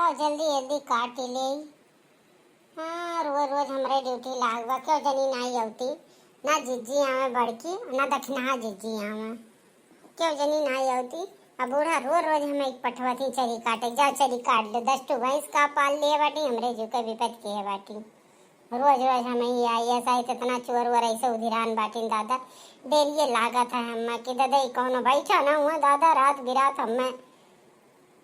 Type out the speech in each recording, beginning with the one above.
लाओ जल्दी जल्दी काट ले। हाँ रोज रोज हमरे ड्यूटी लागवा क्यों जनी नहीं आवती ना जिज्जी आवे बड़की ना दक्षिणा जिज्जी आवे क्यों जनी नहीं आवती। अब बूढ़ा रोज रोज हमें एक पठवा थी चरी काटे जा चरी काट ले 10 टू भैंस का पाल लिए बाटी हमरे जो के विपत के बाटी रोज रोज हमें ही आई ऐसा ही इतना चोर वर ऐसे उधिरान बाटी दादा देर ये लागत है हमें कि दादा कौन बैठा ना हुआ दादा रात बिरात हमें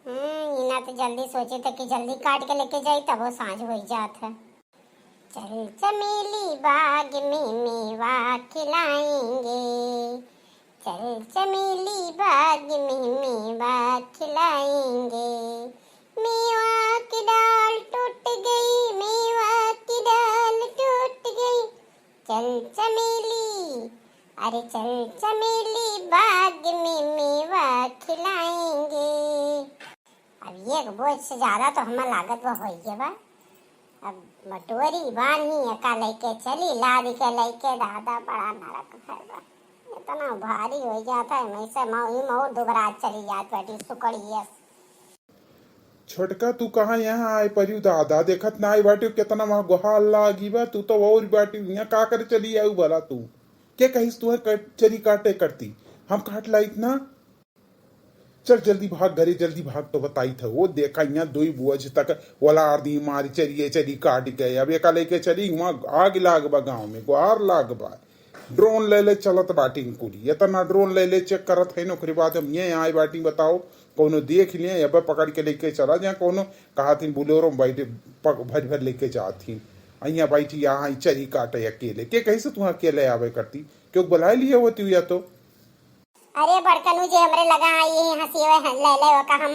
इना तो जल्दी सोचे थे कि जल्दी काट के लेके जाई तब वो सांझ हो जात है। चल चमेली बाग में मेवा खिलाएंगे चल चमेली बाग में मेवा खिलाएंगे मेवा की डाल टूट गई मेवा की डाल टूट गई चल चमेली अरे चल चमेली बाग में मेवा खिलाएंगे। अब ये बोझ से ज्यादा तो हमें लागत वो हो गया बा। अब मटोरी बानी का लेके चली लादी के लेके दादा बड़ा नरक है बा इतना भारी हो जाता है मैं से मऊ दोबारा चली जात बैठी सुकड़ी है। छोटका तू कहाँ यहाँ आए परियो दादा देखत ना आई बाटी कितना वहाँ गुहाल लागी बा तू तो और बाटी यहाँ का कर चली आयु भला तू क्या कहिस तू चरी काटे करती हम काट लाई ना चल जल्दी भाग घरे जल्दी भाग तो बताई था वो देखा यहाँ दो ही बोझ तक वाला आदमी मारी चलिए चली काट गए अब एक लेके चली वहाँ आग लाग बा गाँव में गुहार लाग बा ड्रोन ले ले चलत बाटी कुली इतना ड्रोन ले ले चेक करत है नौकरी बात हम ये आए बाटी बताओ कोनो देख लिए अब पकड़ के लेके चला जहाँ कोनो कहा थी बुलेरो में बैठे भर भर लेके जाती अहियाँ बैठी यहाँ चरी काटे अकेले के कैसे तू अकेले आवे करती क्यों बुला लिए होती या तो अरे बड़कनू जे हमरे लगा ये हंसी ले ले का हम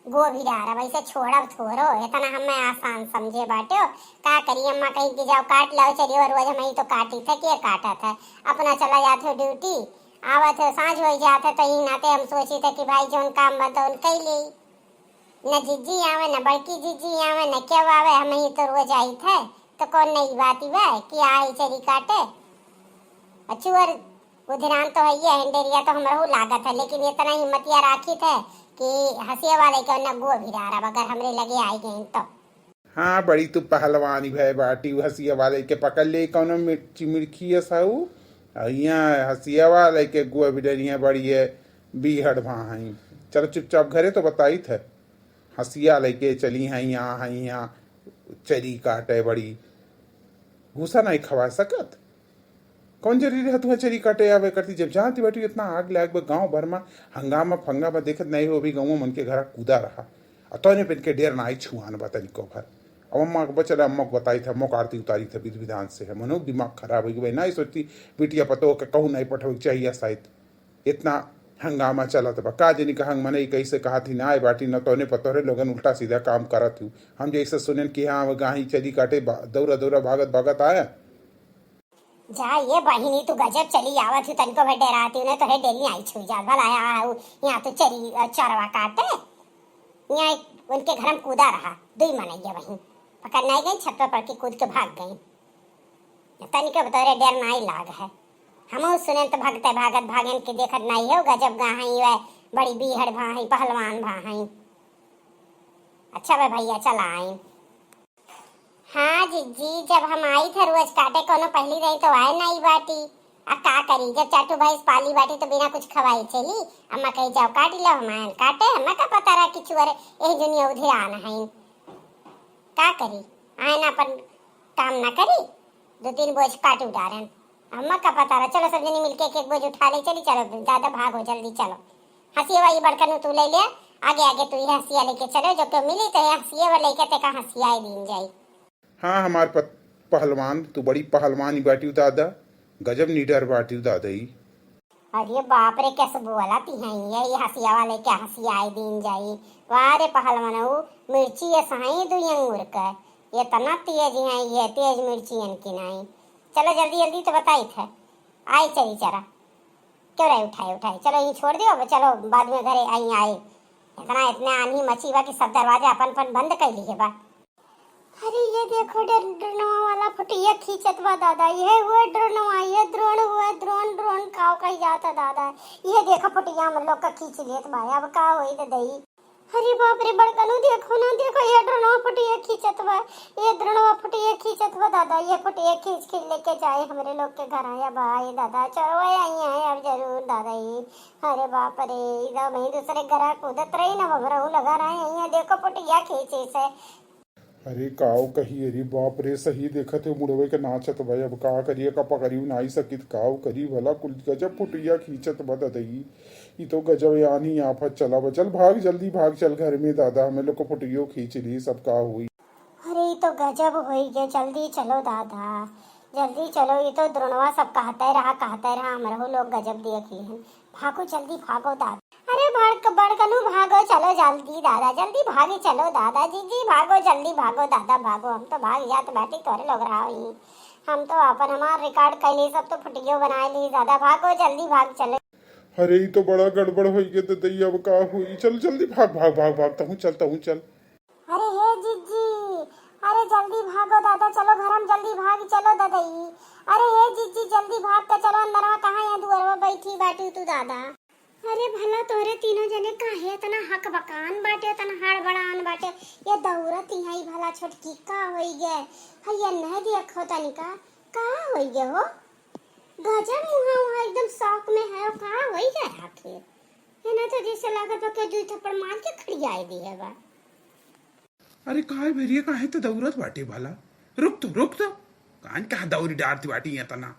गो भी डारा वैसे छोड़ब छोड़ो इतना हमें आसान समझे बाटे का करिए अम्मा कहीं कि जाओ काट लाओ चलिए और रोज हमें तो काटी थे के काटा था अपना चला जाते ड्यूटी आवत सांझ हो जाते तो ही नाते हम सोची थे कि भाई जोन काम बता उन कई ले न जिज्जी आवे न बड़की जिज्जी आवे न क्या आवे हमें ही तो रोज आई थे तो कौन नई बात ही वह कि आई चरी काटे अचुअर उधरान तो है ये हेंडेरिया तो हमारा लागत है लेकिन इतना हिम्मतिया राखी थे कि हंसिया वाले को न गो भी रहा अगर हमरे लगे आई गए तो। हाँ बड़ी तू पहलवानी भाई बाटी हंसिया वाले के पकड़ ले कौन मिर्ची मिर्खी है साहू यहाँ हंसिया वाले के गो भी डरिया बड़ी है बीहड़ भाई चलो चुपचाप घरे तो बताई थे हंसिया लेके चली हैं यहाँ चरी काटे बड़ी घूसा नहीं खवा सकत कौन जरूरी है तुम्हें चरी काटे आवे करती जब जानती बैठी इतना आग लाग गांव भर में हंगामा फंगामा देखत नहीं हो भी गाँव मन के घर कूदा रहा तो ने पिन के डेर ना आई छुआन बता निको भर अब अम्मा को बचल अम्मा को बताई था अम्मा आरती उतारी था विधि विधान से है मनो दिमाग खराब हो गई नहीं सोचती बिटिया पतो के कहूँ नहीं पठो चाहिए शायद इतना हंगामा चला था का जनी का हंग मने कैसे कहा थी ना आए बाटी न तो पतो रे लोगन उल्टा सीधा काम करत हूँ हम जैसे सुने कि हाँ गाही चली काटे दौरा दौरा भागत भागत आया जा ये बहिनी तू गजब चली आवत तनिको भर डराती ने तो है डेली आई छुई जा भला यहाँ तो चरी चरवा काटे यहाँ उनके घर में कूदा रहा दुई मनैया वहीं पकड़ नहीं गई छत पर पड़ के कूद के भाग गई तनिको बतौरे डर नहीं लाग है हम सुने तो भगते भागत भागन के देखत नहीं है गजब गाही वह बड़ी बीहड़ भाई पहलवान भाई अच्छा भाई भैया चला आई। हाँ जिज्जी जब हम आई थे रोज काटे कोनो पहली रही तो आए नहीं बाटी अब का करी जब चाटू भैंस पाली बाटी तो बिना कुछ खवाई चली अम्मा कही जाओ काट लो हम काटे हमें का पता रहा कि चुअर यही दुनिया उधर आना है का करी आए ना अपन काम ना करी 2-3 बोझ काट उठारन अम्मा का पता रहा चलो सब जनी मिलके एक बोझ उठा ले चली चलो ज्यादा भागो जल्दी चलो हंसी वाली बड़कन तू ले लिया आगे आगे तू हंसिया लेके चलो जो क्यों मिली तो हंसिया वो लेके ते का हंसिया दिन जाई। हाँ हमारे पहलवान तू बड़ी पहलवानी बाटी दादा गजब नीडर बाटी दादा ही अरे बाप रे कैसे बोला ती है ये हंसिया वाले क्या हंसिया आई दिन जाई वारे पहलवान मिर्ची ये सहाई दुई अंगूर का ये तना तेज है ये तेज मिर्ची इनकी नहीं चलो जल्दी जल्दी तो बताई थे आई चली चरा क्यों रहे उठाए चलो ये छोड़ दो चलो बाद में घरे आई आए इतना आनी मची बा कि सब दरवाजा अपन बंद कर लिए बा। अरे ये देखो ड्रोनवा वाला फुटिया खींचत बा दादा ये हुआ ड्रोनवा ये ड्रोन हुआ ड्रोन काव कही जाता दादा ये देखो फुटिया हम लोग का खींच लेत बा अब का होई तो दई अरे बाप रे बड़कनू देखो ना, देखो ये ड्रोनवा फुटिया खींचत बा, ये ड्रोनवा फुटिया खींचत बा दादा, ये फुटिया खींच के लेके जाए हमरे लोग के घर आया भाई दादा, चलो आई है अब जरूर दादा ही। अरे बाप रे इधर वही दूसरे घर कूदत रही ना बबरऊ लगा रहे हैं, देखो फुटिया खींचे से। अरे काव कही अरे बाप रे सही देखत है मुड़वे के नाचत भाई अब का करिए का पकड़ियो नाई सकित काव करी भला कुल गजब फुटिया खींचत बदई ई तो गजब यानी आफत चला बचल भाग जल्दी भाग चल घर में दादा हमें लोग को फुटियो खींच ली सब का हुई। अरे ये तो गजब हो गया, जल्दी चलो दादा जल्दी चलो, ये तो द्रोणवा सब कहते रहा हमरो लोग गजब देख लिए, भागो जल्दी भागो दादा। अरे बड़कनू भागो चलो जल्दी दादा, जल्दी भागे चलो दादा जी भागो जल्दी भागो दादा भागो, हम तो भाग जात बैठी तोरे लोग रहा ही, हम तो अपन हमार रिकॉर्ड कैली सब तो फुटियो बनाए ली दादा, भागो जल्दी भाग चलो। अरे ई तो बड़ा गड़बड़ हो गया ददई अब का हुई चल जल्दी भाग भाग भाग भागता हूँ चल। अरे हे जीजी, अरे जल्दी भागो दादा, चलो घर हम जल्दी भाग चलो दादाई। अरे हे जीजी जल्दी भाग के चलो अंदर, कहाँ यहाँ दुआर में बैठी बाटी तू दादा। अरे भला तोरे तीनों जने काहे इतना हक बकान बाटे, इतना हड़बड़ान बाटे, ये दौरत यहाँ भला छोटकी का होई गे, भैया नहीं देखो तनिका का होई गे हो, गजब मुहा एकदम शौक में है, का होई गे आखिर, है ना तो जैसे लागत बा के 2 थप्पड़ मार के खड़ियाई दी है बा। अरे काय भेरिए काहे तो दौरत बाटे भला रुक तो कान कहा दौरी डारती बाटी है तना।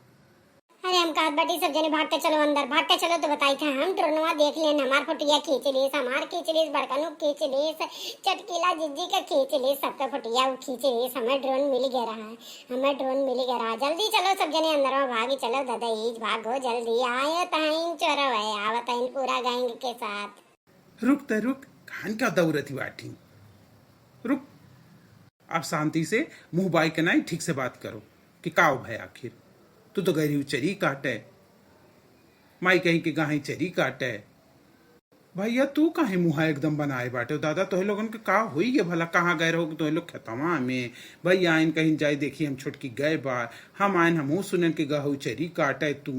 अरे हम कात बाटी सब जने भाग के चलो अंदर, भाग के चलो तो बताई था हम ड्रोनवा देख लेना, हमार फुटिया खींच ली, हमार खींच ली, बड़कनू खींच ली, चटकीला जिज्जी का खींच ली, सबका फुटिया खींच ली, हमें ड्रोन मिल गया रहा है, हमें ड्रोन मिल गया रहा, जल्दी चलो सब जने अंदर में भागी चलो दादा ईज भागो जल्दी, आए ताइन चोरो है आवत इन पूरा गैंग के साथ। रुक कान का दौरती बाटी रुक, आप शांति से मुंह बाई के नहीं ठीक से बात करो कि का भाई आखिर तू तो गहरी चरी काटे माई कहीं कि गाही चरी काटे भैया तू काहे मुहा एकदम बनाए बाटे दादा तोहे लोगन के का होई गे भला कहाँ गए रहो तोहे लोग खेतवा में भैया आइन कहीं जाए देखी हम छोटकी गए बा हम आइन हमहू सुनन के गहू चरी काटे तू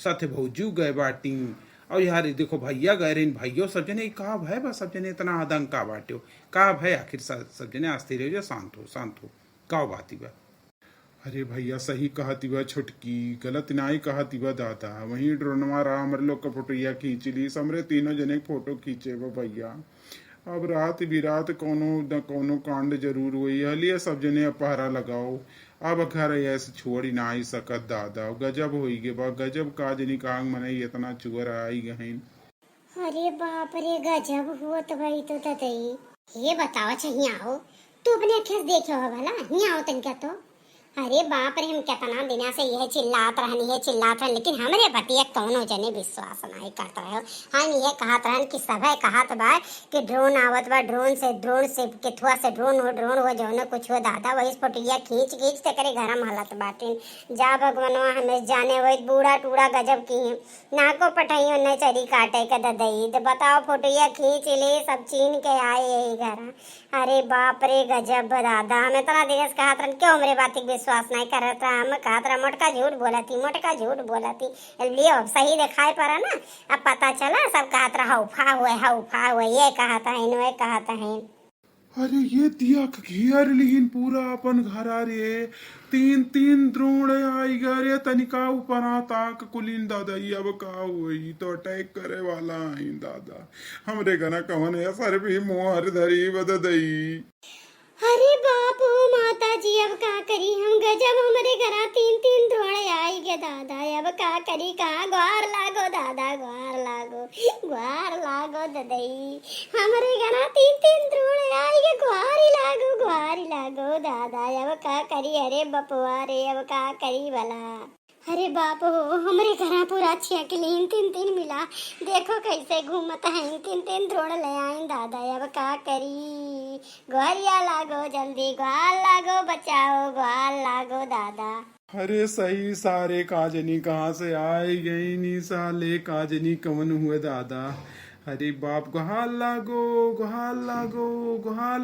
साथे भौजू गए बाटी और यार देखो भैया गए रहे भाइयों सब जने का भय बा सब जने इतना आदंक का बाटे का भय आखिर सब जने आस्ते रहो शांत हो का बाती बा। अरे भैया सही कहती बा छोटकी गलत नाई कहती बा दादा वही ड्रोनवा रहा हमारे लोग का फोटोया खींच ली हमरे तीनों जने फोटो खींचे बा भैया अब रात बिरात कोनो न कोनो कांड जरूर हुई हलिए सब जने पहरा लगाओ अब घर ऐसे छोड़ी ना आई सकत दादा गजब होई गे बा गजब का जनी कांग मनई इतना चुअर आई गहन। अरे बाप रे गजब हुआ तो भाई तो तई ये बताओ चाहिए आओ तू अपने अखियाँ देखे हो भला यहाँ आओ तनिका तो। अरे बाप रे हम कितना दिना से यह चिल्लात रहन लेकिन हमरे बतिया कौनो जने विश्वास नहीं करता है, हम ये कहत रहन कि सब कहत बा कि ड्रोन आवत बा ड्रोन से केथुआ से ड्रोन हो जौनो कुछ हो दादा वही फोटिया खींच ते करे गरम हालत बाटिन जा भगवानवा हमें जाने वही बूढ़ा टूड़ा गजब की नाको पठाइयो न चरी काटे के ददई तो बताओ फोटिया खींच ले सब छीन के आए यही घर। अरे बाप रे गजब दादा हम इतना दिवस कहत रहन क्यों हमरे बात विश्वास नहीं करत रहा, हम कहत रहा मोटका झूठ बोला थी लिए अब सही दिखाई पड़ा ना अब पता चला सब कहत रहा उफा हुए ये कहता है। अरे ये दिया घेर लिहिन पूरा अपन घरा रे तीन द्रोण आई गरे तनिका ऊपर ताक कुलिन दादा ये अब का हुई तो अटैक करे वाला आई दादा हमरे गना कवन है सर भी मोहर धरी बददई। अरे बाप माता जी अब का करी हम गजब हमारे घरा तीन द्रोण आई गे दादा अब का करी का ग्वार लागो दादा ग्वार लागो ददई हमारे घरा तीन द्रोण आई गे ग्वार लागो दादा अब का करी अरे बपुआ रे अब का करी भला। अरे बाप हो हमारे घर पूरा छियकलीन तीन मिला देखो कैसे घूमता है तीन द्रोण ले आए दादा अब का करी ग्वारिया लागो जल्दी ग्वाल लागो बचाओ ग्वाल लागो दादा। अरे सही सारे काजनी कहाँ से आई गई नी साले काजनी कवन हुए दादा अरे बाप गुहाल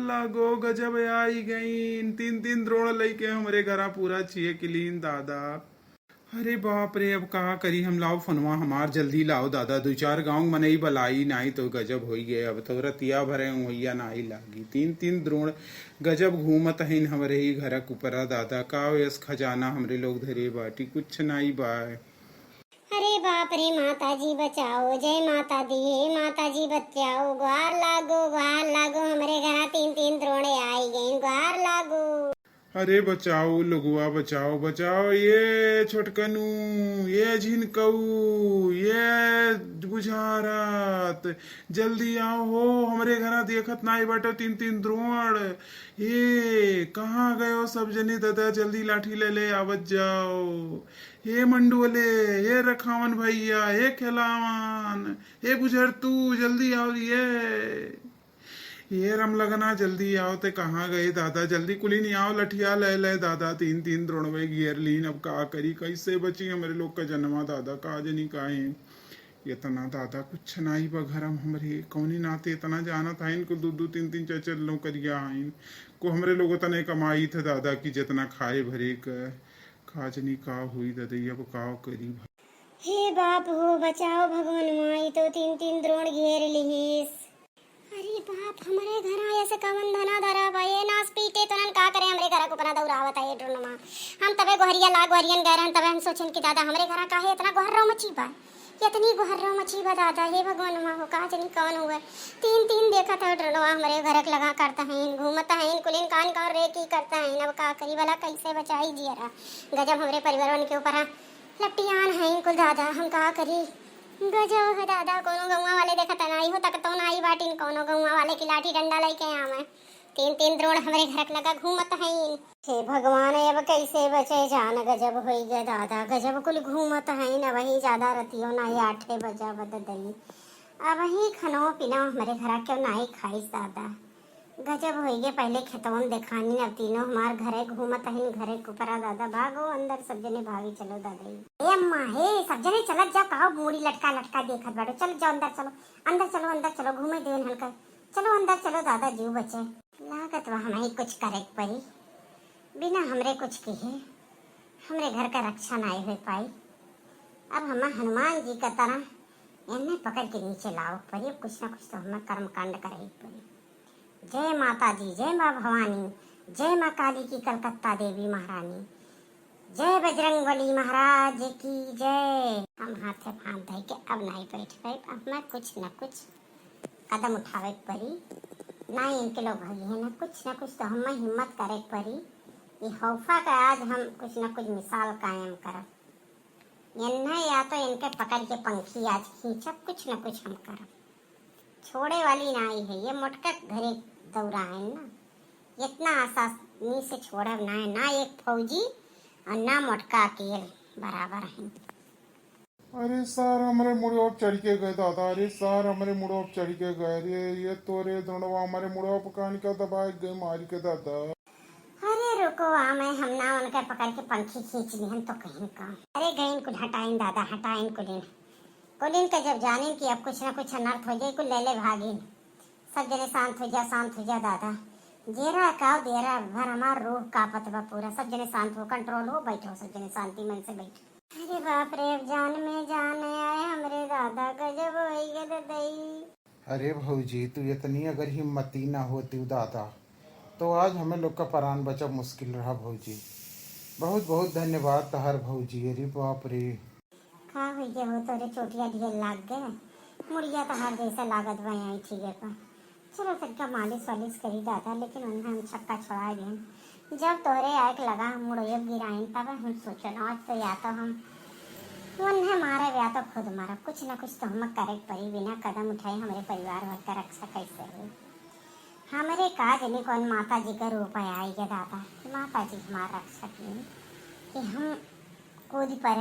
लागो गजब आई गई तीन द्रोण लेके हमारे घर पूरा छिए किलीन दादा। अरे बाप रे, अब कहा करी हम लाओ फनवा हमार जल्दी लाओ दादा, दो चार गांव मनई बलाई नाही तो गजब हो गए। अब तो रतिया भरे हुईया नाही लागी, तीन तीन द्रोण गजब घूमत हइन हमरे ही घरक ऊपरा दादा। का यस खजाना हमरे लोग धरे बाटी कुछ नाही बाय। अरे बाप रे, माता जी बचाओ, जय माता दी, हे माता जी बचाओ, गुहार लागो, हमारे घर तीन तीन द्रोणे आई गई, गुहार लागो। अरे बचाओ लोगुआ, बचाओ बचाओ, ये छोटकनू, ये झिनकऊ, ये बुझारत, जल्दी आओ हो हमरे घरा देखत नाई बाटो तीन तीन द्रोण। ये कहाँ गए हो सब जने दादा, जल्दी लाठी ले ले आवत जाओ। हे मंडोले, हे रखावन भैया, हे खिलावन, हे बुझर तू जल्दी आओ। ये रम लगना जल्दी आओ। ते कहाँ गए दादा, जल्दी कुली नहीं आओ, लठिया ले ले दादा, तीन तीन द्रोणवे घेर लीन। अब का करी, कैसे बची हमारे लोग का जन्मा दादा, काज नहीं काहे इतना दादा कुछ नाही बघरम हमरे कौनी नाते इतना जाना था इनको, दो दो तीन तीन चार चार नौकरिया आइन को हमरे लोग तने कमाई थे दादा की जितना खाए भरे का काज नहीं का हुई दादा। अब का करी। हे बाप हो बचाओ भगवान माई, तो तीन तीन द्रोण घेर लिहिस। अरे बाप, हमारे घर आया से कवन धना धरा भाई, नास पीटे तो नन का करे, हमरे घर को पना दौरावत है ड्रोनमा। हम तबे गोहरिया ला गोहरियन गए रहन, तबे हम सोचन कि दादा हमरे घर काहे इतना गोहर्रो मची बा, इतनी गोहर्रो मची बा दादा। हे भगवान माँ हो, का जनी कौन हुआ, तीन तीन देखा था ड्रोनवा हमरे घर लगा करता है, घूमता है, कुलिन कान कान रे की करता है। अब का करी वाला, कैसे बचाई जियरा, गजब हमरे परिवार के ऊपर लट्टियान है कुल दादा, हम का करी। गजब है दादा, कोनो गौवा वाले देखत नहीं हो तक तो नहीं बाटिन, कोनो गौवा वाले की लाठी डंडा लेके आवे, तीन तीन द्रोण हमरे घर लगा घूमत है। हे भगवान, अब कैसे बचे जान, गजब होई गए दादा, गजब कुल घूमत है न। वही ज्यादा रतियो नहीं 8 बजा बद दई, अब वही खनो पिनो हमरे घर क्यों नहीं खाइस दादा, गजब होई गए। पहले खेतवन देखानी, अब तीनों हमार घरे घूमत है, घरे कुपरा दादा। भागो अंदर, सब जने भागी चलो दादा। ए अम्मा, हे सब जने चलत जा, कहो मूड़ी लटका लटका देखत बाड़ो, चलो जाओ अंदर, चलो अंदर, चलो अंदर, चलो घूमे देवन हल्का, चलो अंदर चलो दादा, जीव बचे। लागत वह हमें कुछ करे परी, बिना हमरे कुछ कहे हमरे घर का रक्षा नहीं हो पाई। अब हम हनुमान जी का तरह इन्हें पकड़ के नीचे लाओ परी, कुछ ना कुछ तो हमें कर्म कांड करे परी। जय माता दी, जय माँ भवानी, जय माँ काली की कलकत्ता देवी महारानी, जय बजरंगबली महाराज की जय। हम हाथे फांद धइ के अब नहीं बैठ पाए, अब मैं कुछ न कुछ कदम उठावे परी, ना इनके लोग है ना कुछ तो हमें हिम्मत करे परी। ये हौफा का आज हम कुछ न कुछ मिसाल कायम करब, इन्हें या तो इनके पकड़ के पंखी आज खींचब, कुछ न कुछ हम करब, छोड़े वाली नाई है ये मोटका घरे दौरा है ना, इतना आसानी से छोड़ब ना है, ना एक फौजी और ना मोटका अकेल बराबर है। अरे सर हमारे मुड़ो चढ़ के गए दादा, अरे सर हमारे मुड़ो चढ़ के गए रे, ये तोरे दोनों हमारे मुड़ो पकाने का दबाए गए मार के दादा। अरे रुको, मैं हम ना उनके पकड़ के पंखी खींच ली तो कहीं का। अरे गए इनको हटाइन दादा, हटाइन कुलीन का जब जाने कि अब कुछ ना कुछ अनर्थ हो जाए, कुल ले ले भागिन। सब जने शांत हो जा दादा, जेरा काव देरा भर हमार रूह कापत बा पूरा। सब जने शांत हो, कंट्रोल हो, बैठो सब जने शांति मन से बैठो। अरे बाप रे, अब जान में जान आए हमरे दादा, गजब होई गए ददई। अरे भौजी, तू इतनी अगर हिम्मती ना होती दादा तो आज हमें लोग का प्राण बचा मुश्किल रहा भौजी। बहुत बहुत धन्यवाद तहार भौजी। अरे बाप रे, का हुई गए हो तोरे चोटिया ढेर लाग गए, मुड़िया तहार जैसा लागत बा आई ठीक है पा। चलो तरीका मालिश वालिश करी दादा, लेकिन उन्हें हम छक्का छोड़ा गए। जब तोरे आग लगा मुड़िया गिराइन, तब हम सोचन आज तो या तो हम उन्हें मारे या तो खुद मारा, कुछ ना कुछ तो हम करे पड़ी, बिना कदम उठाए हमारे परिवार भर का रक्षा कैसे हुई। हमारे काज नहीं कौन माता जी का रूप आई गया दादा, माता जी हमारा रक्षा की कि हम कूद पर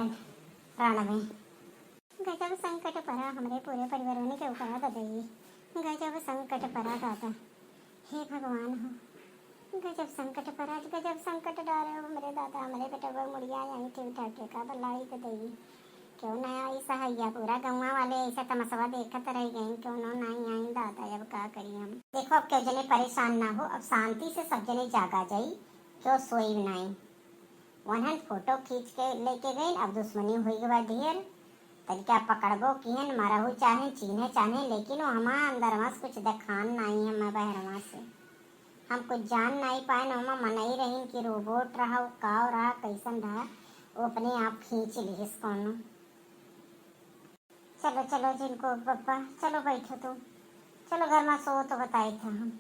रण में। गजब संकट पड़ा हमारे पूरे परिवार ने, क्यों कहा दादा जी, गजब संकट पड़ा दादा। हे भगवान हो, गजब संकट पड़ा, गजब संकट डाले हो मेरे दादा, हमारे बेटा मुड़िया आई थे उठा टेका बल्लाई तो देवी, क्यों नहीं आई सहाया। पूरा गौवा वाले ऐसा तमसवा देखत रह गए, क्यों नहीं आई दादा। अब का करी हम, देखो अब क्यों जने परेशान ना हो, अब शांति से सब जने जागा जाई, क्यों सोई नहीं। वहन फोटो खींच के लेके गई। अब दुश्मनी हुई के बाद ढेर तरीका पकड़बो किहन मरहू चाहे चीन्हे चाहे, लेकिन वो हमारा अंदर में कुछ दिखान नहीं है। मैं बहरवा से हम कुछ जान नहीं पाए न, हम मनई रही कि रोबोट रहा काव रहा कैसन रहा, वो अपने आप खींच ली कौनो। चलो चलो जिनको पप्पा, चलो बैठो तुम, चलो घर में सो तो बताई था हम,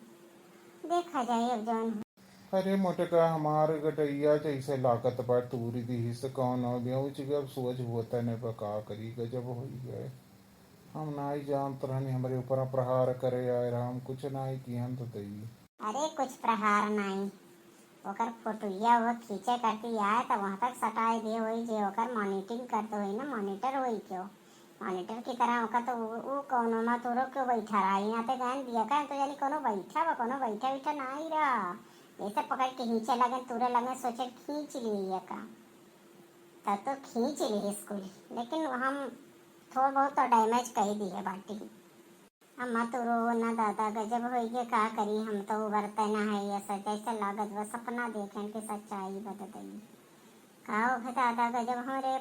देखा जाए अब जौन हो। अरे मोटका हमारे गटैया जैसे लागत बा तूरी दी से कौन हो बेउच अब सोच होता ने का करी गजब हो गए। हम नाई जानत रहनी हमारे ऊपर प्रहार करे आए हम कुछ नाई की हम तो दई। अरे कुछ प्रहार नहीं, ओकर फोटोया वो खींचे करती आए तब वहाँ तक सटाई दे हुई जे ओकर मॉनिटरिंग करते हुई ना, मॉनिटर हुई क्यों मॉनिटर की तरह ओकर तो वो कोनो में तोरो क्यों बैठा रहा यहाँ पे गहन दिया का तो यानी कोनो बैठा बा, कोनो बैठा बैठा नहीं रहा, जैसे पकड़ के खींचे लगे तुरे लगे सोचे खींच लिए का, तब तो खींच ली स्कूल, लेकिन हम थोड़ा बहुत तो डैमेज कर दी है बाटी। अम्मा तो रो ना दादा गजब होई के का करी, हम तो उबरते ना है ये सच ऐसे लागत बस सपना देखें कि सच्चाई बदतई का हो दादा गजब हमारे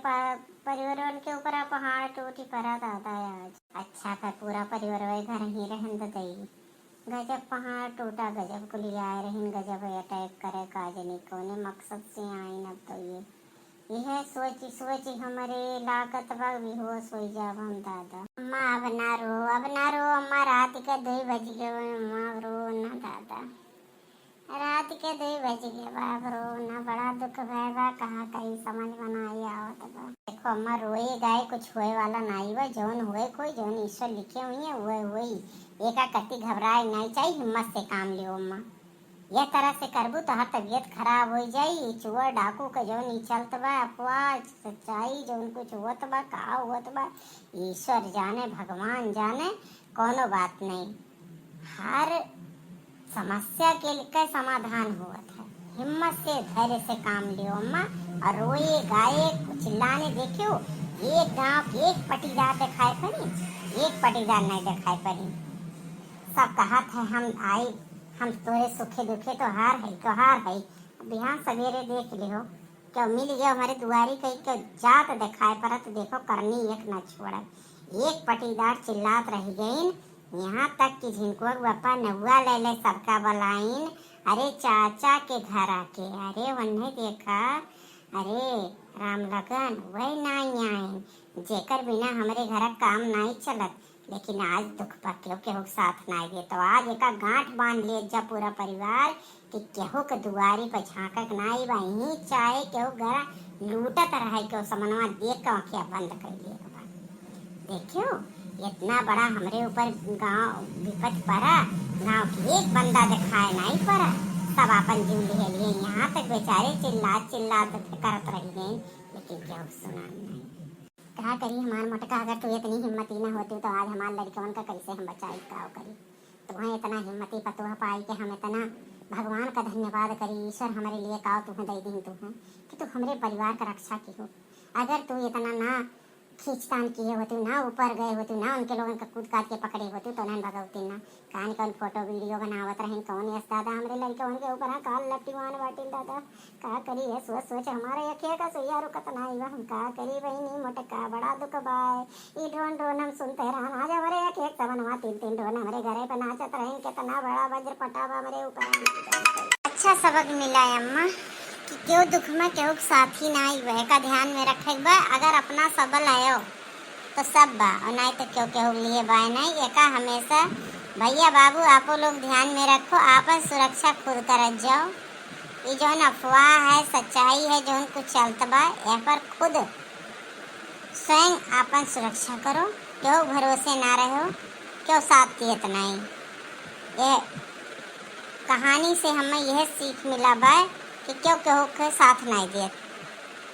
परिवार के ऊपर पहाड़ टूटी पड़ा दादा आज। अच्छा था पूरा परिवार वही घर ही रहन दई, गजब पहाड़ टूटा गजब को लिया आए रहन, गजब अटैक करे काजनी कोने मकसद से आई न, तो यह सोची सोची हमारे लागत बा बेहोश हो जाब हम दादा। अम्मा अब ना रो अम्मा, रात के 2 बज गए अम्मा, रो ना दादा, रात के 2 बज गए बाप, रो ना, बड़ा दुख भैया कहा कहीं समझ में नहीं आवत बा। देखो अम्मा रोए गाय कुछ होए वाला नहीं बा, जौन हुए कोई जौन ईश्वर लिखे हुई है वो हुई, एका कति घबराए नहीं चाहिए, हिम्मत से काम लियो अम्मा, यह तरह से करबू तो हर तबीयत खराब हो जाई, चुआ डाकू का जौन ही चलत बा अफवाह सच्चाई जौन कुछ होत बा का होत बा ईश्वर जाने भगवान जाने, कोनो बात नहीं, हर समस्या के समाधान हुआ है, हिम्मत से धैर्य से काम लियो अम्मा, और रोए गाये चिल्लाने देखियो, एक गांव एक पटीदार दिखाई पड़ी, एक पटीदार नहीं दिखाई पड़ी, सब कहा था हम आई, हम तोरे सुखे दुखे तो हार है, बिहान सवेरे देख लियो क्यों मिल गया हमारे दुआरी कहीं क्यों जात दिखाए परत, देखो करनी एक न छोड़ा, एक पटीदार चिल्लात रह गई, यहाँ तक कि झिनको बापा नौआ ले ले सबका बलाइन, अरे चाचा के घर आके अरे वन्ने देखा, अरे राम लगन वही नहीं आए जेकर बिना हमारे घर काम नहीं चलत, लेकिन आज दुख पर केहू साथ नहीं दे, तो आज एक गांठ बांध ले जा पूरा परिवार कि केहू के दुआरी पर झांकक नहीं वही चाहे केहू घर लूटत रहे, केहू समनवा देख के आँखिया बंद कर लिए, देखियो इतना बड़ा हमरे ऊपर गांव विपत पड़ा, गांव की एक बंदा दिखाए नहीं पड़ा, सब अपन जीव लिए लिए, यहाँ तक बेचारे चिल्ला करत रह गए, लेकिन केहू सुना नहीं, कहा करी हमार मोटका, अगर तू इतनी हिम्मती न होती तो आज हमारे लड़कवन का कैसे हम बचाई का करी, तुम्हें इतना हिम्मती पतुआ पाई कि हम इतना भगवान का धन्यवाद करी, ईश्वर हमारे लिए का तुम्हें दे दी तुम्हें कि तू हमारे परिवार का रक्षा की हो, अगर तू इतना ना खींचतान किए होती ना ऊपर गए होती ना उनके लोगों का कूद काट के पकड़े होती तो नहीं भगवती ना, कहानी कौन फोटो वीडियो बनावत रहे कौन यस दादा हमारे लड़के उनके ऊपर हाँ काल लपटीवान बाटिल दादा, का करी है सोच सोच हमारे अखिया का सुइया रुकत नहीं बा, हम का करी बहनी मोटका बड़ा दुख बाय, ई ड्रोन ड्रोन हम सुनते रहन, आज हमारे अखिया सबनवा 3 ड्रोन हमारे घरे पर नाचत रहें, कितना बड़ा वज्र पटावा हमारे ऊपर। अच्छा सबक मिला अम्मा कि क्यों दुख में क्यों साथी नहीं वह का ध्यान में रखे बा, अगर अपना सबल आयो तो सब बा और नहीं तो क्यों क्यों लिए बाय नहीं, एका हमेशा भैया बाबू आपो लोग ध्यान में रखो, आपन सुरक्षा खुद कर जाओ, ये जो अफवाह है सच्चाई है जो कुछ चलता बा यह पर खुद स्वयं आपन सुरक्षा करो, क्यों भरोसे ना रहो, क्यों साथ दियत नहीं, ये कहानी से हमें यह सीख मिला बा कि क्यों केहू के साथ नहीं दे,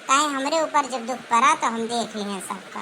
कहीं हमरे ऊपर जब दुख पड़ा तो हम देख लिए सबका।